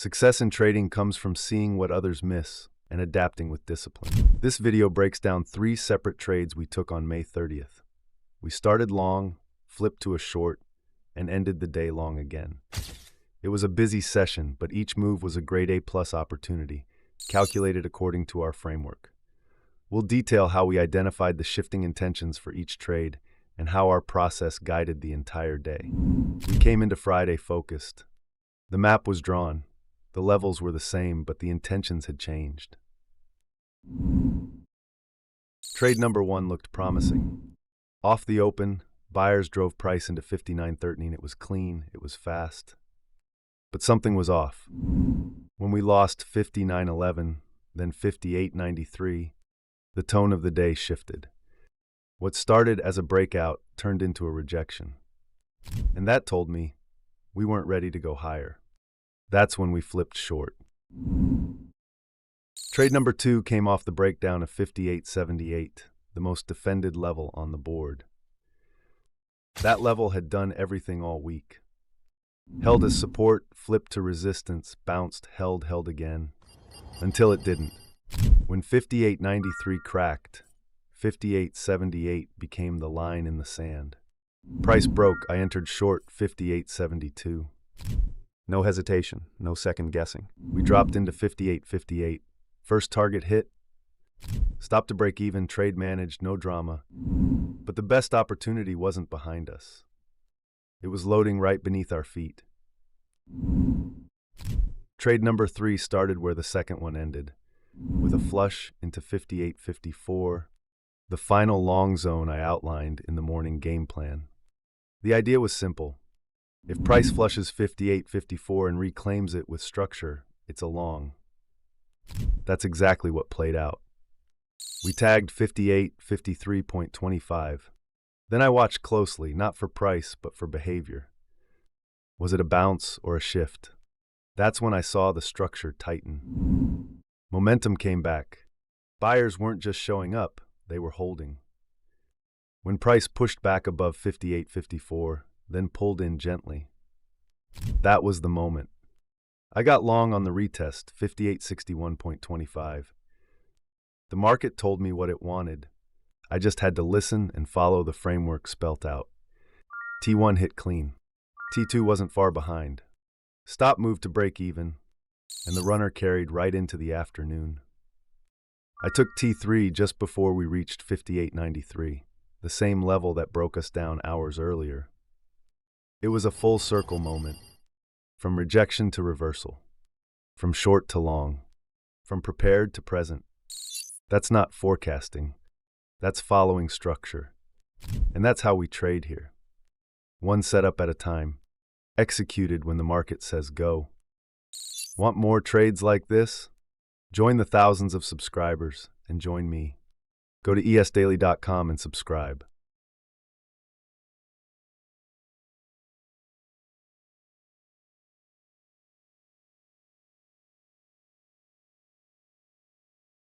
Success in trading comes from seeing what others miss and adapting with discipline. This video breaks down 3 separate trades we took on May 30th. We started long, flipped to a short, and ended the day long again. It was a busy session, but each move was a grade A+ opportunity, calculated according to our framework. We'll detail how we identified the shifting intentions for each trade and how our process guided the entire day. We came into Friday focused. The map was drawn. The levels were the same, but the intentions had changed. Trade number 1 looked promising. Off the open, buyers drove price into 59.13. It was clean, it was fast. But something was off. When we lost 59.11, then 58.93, the tone of the day shifted. What started as a breakout turned into a rejection. And that told me we weren't ready to go higher. That's when we flipped short. Trade number 2 came off the breakdown of 58.78, the most defended level on the board. That level had done everything all week. Held as support, flipped to resistance, bounced, held again, until it didn't. When 58.93 cracked, 58.78 became the line in the sand. Price broke, I entered short 58.72. No hesitation, no second guessing. We dropped into 58.58. First target hit. Stopped to break even, trade managed, no drama. But the best opportunity wasn't behind us. It was loading right beneath our feet. Trade number 3 started where the second one ended, with a flush into 58.54, the final long zone I outlined in the morning game plan. The idea was simple. If price flushes 58.54 and reclaims it with structure, it's a long. That's exactly what played out. We tagged 58.53.25. Then I watched closely, not for price, but for behavior. Was it a bounce or a shift? That's when I saw the structure tighten. Momentum came back. Buyers weren't just showing up, they were holding. When price pushed back above 58.54, then pulled in gently. That was the moment. I got long on the retest, 58.61.25. The market told me what it wanted. I just had to listen and follow the framework spelt out. T1 hit clean. T2 wasn't far behind. Stop moved to break even, and the runner carried right into the afternoon. I took T3 just before we reached 58.93, the same level that broke us down hours earlier. It was a full circle moment, from rejection to reversal, from short to long, from prepared to present. That's not forecasting. That's following structure. And that's how we trade here. One setup at a time, executed when the market says go. Want more trades like this? Join the thousands of subscribers and join me. Go to ESDaily.com and subscribe.